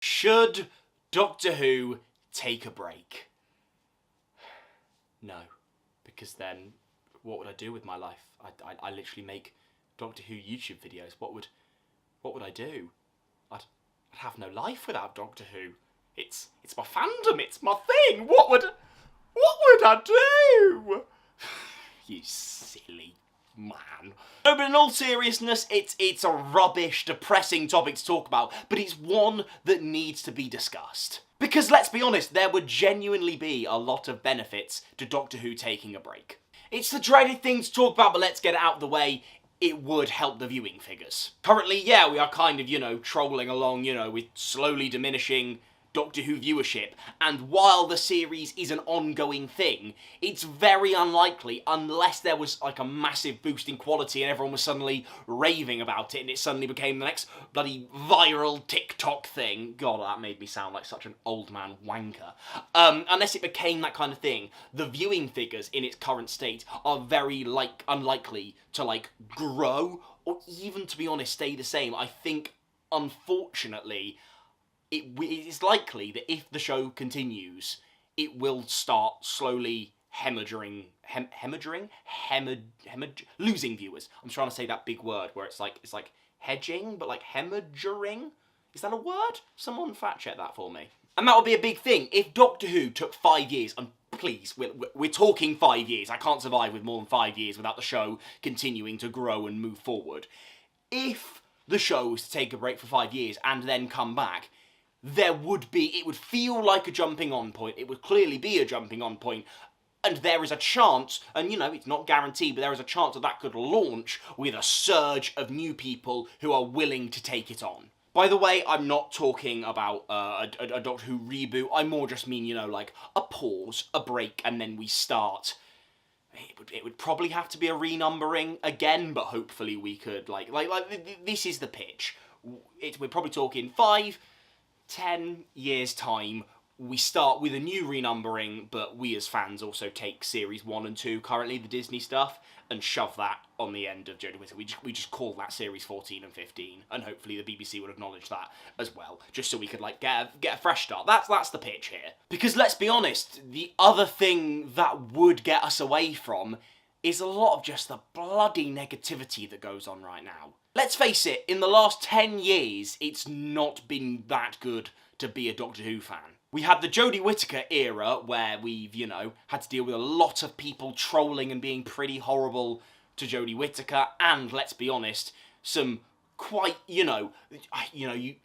Should Doctor Who take a break? No, because then what would I do with my life? I literally make Doctor Who YouTube videos. What would I do? I'd have no life without Doctor Who. It's my fandom. It's my thing. What would I do? You silly man. No, but in all seriousness, it's a rubbish, depressing topic to talk about, but it's one that needs to be discussed. Because let's be honest, there would genuinely be a lot of benefits to Doctor Who taking a break. It's the dreaded thing to talk about, but let's get it out of the way. It would help the viewing figures. Currently, yeah, we are kind of, trolling along, with slowly diminishing Doctor Who viewership, and while the series is an ongoing thing, it's very unlikely, unless there was like a massive boost in quality and everyone was suddenly raving about it and it suddenly became the next bloody viral TikTok thing. God, that made me sound like such an old man wanker. Unless it became that kind of thing, the viewing figures in its current state are very unlikely to grow or even, to be honest, stay the same. I think, unfortunately, it is likely that if the show continues, it will start slowly losing viewers. I'm trying to say that big word where it's like hedging, but like hemorrhaging. Is that a word? Someone fact check that for me. And that would be a big thing. If Doctor Who took 5 years, and please, we're talking 5 years. I can't survive with more than 5 years without the show continuing to grow and move forward. If the show was to take a break for 5 years and then come back, it would feel like a jumping on point. It would clearly be a jumping on point. And there is a chance, and it's not guaranteed, but there is a chance that could launch with a surge of new people who are willing to take it on. By the way, I'm not talking about a Doctor Who reboot. I more just mean, like a pause, a break, and then we start. It would probably have to be a renumbering again, but hopefully we could, this is the pitch. We're probably talking 5-10 years' time, we start with a new renumbering, but we as fans also take series 1 and 2, currently the Disney stuff, and shove that on the end of Jodie Whittaker. We just call that series 14 and 15, and hopefully the BBC would acknowledge that as well, just so we could get a fresh start. That's the pitch here. Because let's be honest, the other thing that would get us away from is a lot of just the bloody negativity that goes on right now. Let's face it, in the last 10 years, it's not been that good to be a Doctor Who fan. We had the Jodie Whittaker era, where we've, had to deal with a lot of people trolling and being pretty horrible to Jodie Whittaker, and, let's be honest, some quite,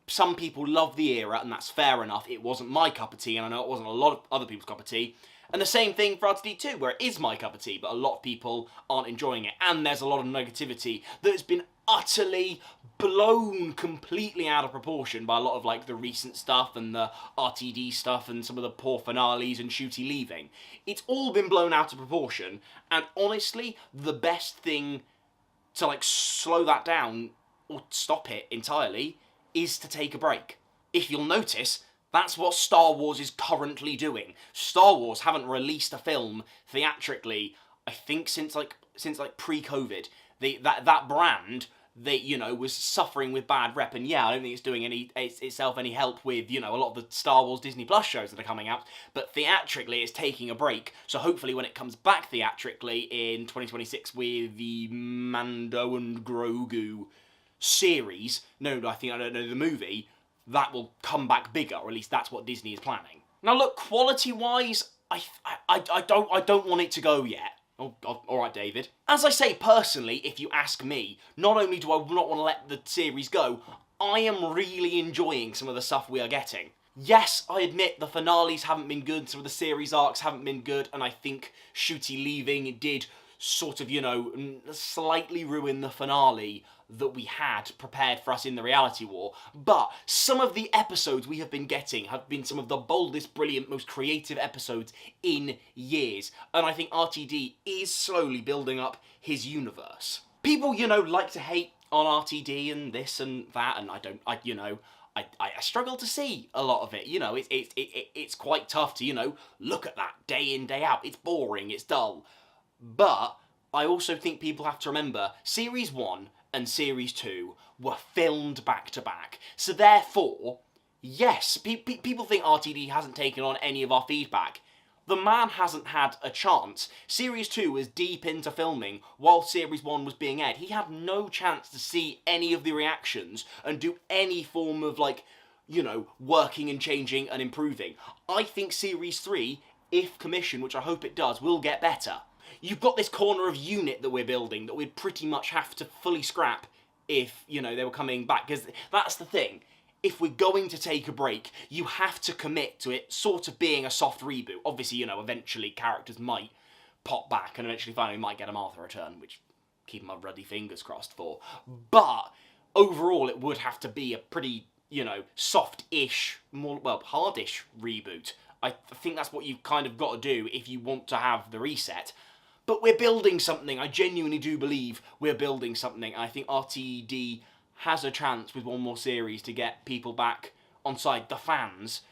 some people love the era, and that's fair enough. It wasn't my cup of tea, and I know it wasn't a lot of other people's cup of tea. And the same thing for RTD2, where it is my cup of tea, but a lot of people aren't enjoying it. And there's a lot of negativity that's been utterly blown completely out of proportion by a lot of the recent stuff and the RTD stuff and some of the poor finales and Shooty leaving. It's all been blown out of proportion, and honestly, the best thing to slow that down or stop it entirely is to take a break. If you'll notice, that's what Star Wars is currently doing. Star Wars haven't released a film theatrically, I think, since pre-COVID. That brand, was suffering with bad rep, and yeah, I don't think it's doing itself any help with, a lot of the Star Wars Disney Plus shows that are coming out, but theatrically it's taking a break, so hopefully when it comes back theatrically in 2026 with the Mando and Grogu series, I don't know the movie, that will come back bigger, or at least that's what Disney is planning. Now look, quality-wise, I don't want it to go yet. Oh, God, alright, David. As I say, personally, if you ask me, not only do I not want to let the series go, I am really enjoying some of the stuff we are getting. Yes, I admit the finales haven't been good, some of the series arcs haven't been good, and I think Shooty leaving did sort of, slightly ruin the finale that we had prepared for us in the reality war, but some of the episodes we have been getting have been some of the boldest, brilliant, most creative episodes in years, and I think RTD is slowly building up his universe. People, like to hate on RTD and this and that, and I struggle to see a lot of it, it's quite tough to, look at that day in, day out. It's boring, it's dull, but I also think people have to remember, Series 1 and Series 2 were filmed back to back. So therefore, yes, people think RTD hasn't taken on any of our feedback. The man hasn't had a chance. Series 2 was deep into filming while Series 1 was being aired. He had no chance to see any of the reactions and do any form of, like, you know, working and changing and improving. I think Series 3, if commissioned, which I hope it does, will get better. You've got this corner of unit that we're building that we'd pretty much have to fully scrap if, you know, they were coming back. Because that's the thing. If we're going to take a break, you have to commit to it sort of being a soft reboot. Obviously, you know, eventually characters might pop back and eventually finally might get a Martha return, which keep my ruddy fingers crossed for. But overall, it would have to be a pretty, you know, soft-ish, more, well, hardish reboot. I think that's what you've kind of got to do if you want to have the reset. But we're building something. I genuinely do believe we're building something. I think RTD has a chance with one more series to get people back on side, the fans.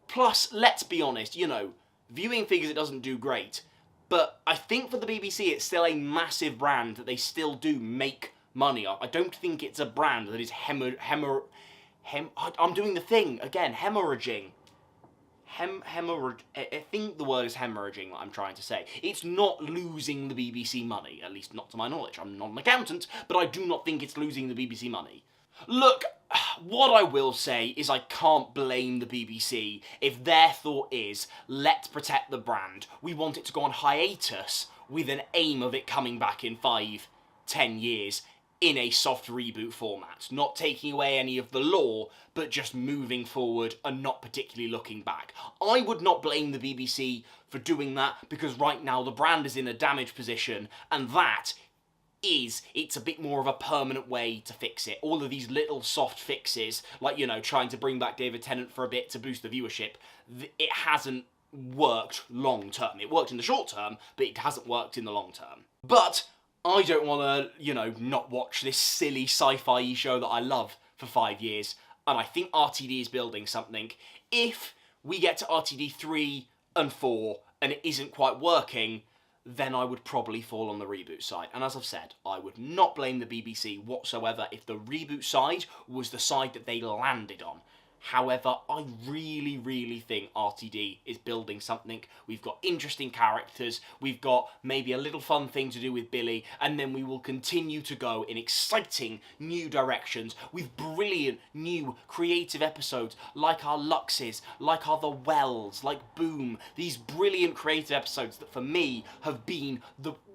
Plus, let's be honest, you know, viewing figures, it doesn't do great. But I think for the BBC, it's still a massive brand that they still do make money off. I don't think it's a brand that is I'm doing the thing again, hemorrhaging. I think the word is hemorrhaging, what I'm trying to say. It's not losing the BBC money, at least not to my knowledge. I'm not an accountant, but I do not think it's losing the BBC money. Look, what I will say is I can't blame the BBC if their thought is, let's protect the brand. We want it to go on hiatus with an aim of it coming back in 5-10 years in a soft reboot format, not taking away any of the lore, but just moving forward and not particularly looking back. I would not blame the BBC for doing that, because right now the brand is in a damaged position, and it's a bit more of a permanent way to fix it. All of these little soft fixes, like, you know, trying to bring back David Tennant for a bit to boost the viewership, it hasn't worked long term. It worked in the short term, but it hasn't worked in the long term. But I don't want to, you know, not watch this silly sci-fi show that I love for 5 years, and I think RTD is building something. If we get to RTD 3 and 4 and it isn't quite working, then I would probably fall on the reboot side. And as I've said, I would not blame the BBC whatsoever if the reboot side was the side that they landed on. However, I really, really think RTD is building something. We've got interesting characters, we've got maybe a little fun thing to do with Billie, and then we will continue to go in exciting new directions with brilliant new creative episodes like our Luxes, like our The Wells, like Boom. These brilliant creative episodes that for me have been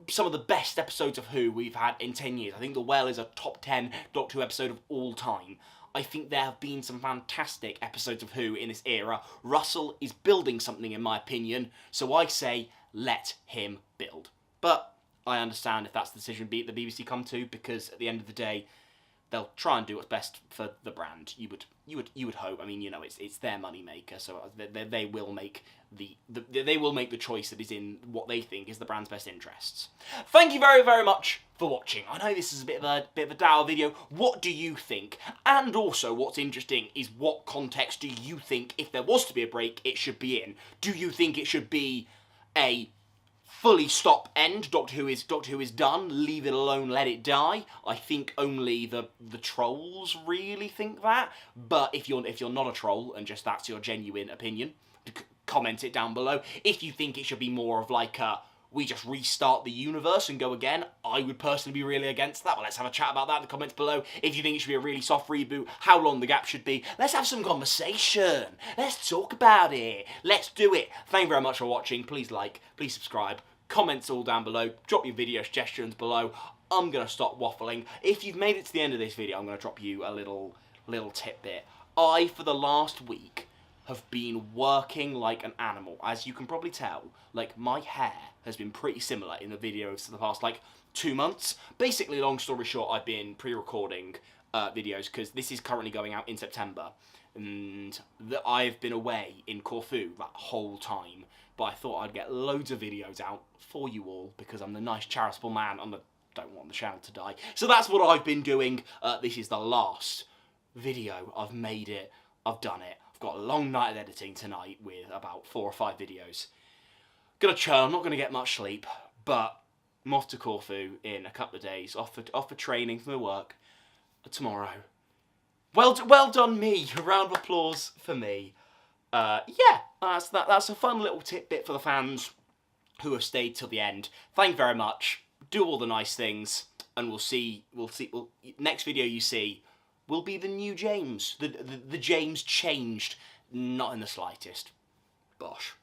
some of the best episodes of Who we've had in 10 years. I think The Well is a top 10 Doctor Who episode of all time. I think there have been some fantastic episodes of Who in this era. Russel is building something, in my opinion, so I say, let him build. But I understand if that's the decision the BBC come to, because at the end of the day, they'll try and do what's best for the brand. You would hope. I mean, you know, it's their money maker, so they will make they will make the choice that is in what they think is the brand's best interests. Thank you very, very much for watching. I know this is a bit of a dour video. What do you think? And also, what's interesting is what context do you think, if there was to be a break, it should be in? Do you think it should be a fully stop end, Doctor Who is done, leave it alone, let it die? I think only the trolls really think that. But if you're not a troll and just that's your genuine opinion, comment it down below. If you think it should be more of like we just restart the universe and go again, I would personally be really against that. Well, let's have a chat about that in the comments below. If you think it should be a really soft reboot, how long the gap should be, let's have some conversation. Let's talk about it. Let's do it. Thank you very much for watching. Please like, please subscribe. Comments all down below. Drop your video suggestions below. I'm going to stop waffling. If you've made it to the end of this video, I'm going to drop you a little tidbit. I, for the last week, have been working like an animal. As you can probably tell, like, my hair has been pretty similar in the videos for the past, like, 2 months. Basically, long story short, I've been pre-recording videos, because this is currently going out in September, and I've been away in Corfu that whole time, but I thought I'd get loads of videos out for you all, because I'm the nice charitable man, don't want the channel to die. So that's what I've been doing. This is the last video. I've made it. I've done it. I've got a long night of editing tonight with about 4 or 5 videos. Gonna churn, I'm not gonna get much sleep, but I'm off to Corfu in a couple of days, off for training for my work tomorrow. Well done me. A round of applause for me. Yeah, that's a fun little tidbit for the fans who have stayed till the end. Thank you very much. Do all the nice things, and next video you see will be the new James. The James changed, not in the slightest. Bosh.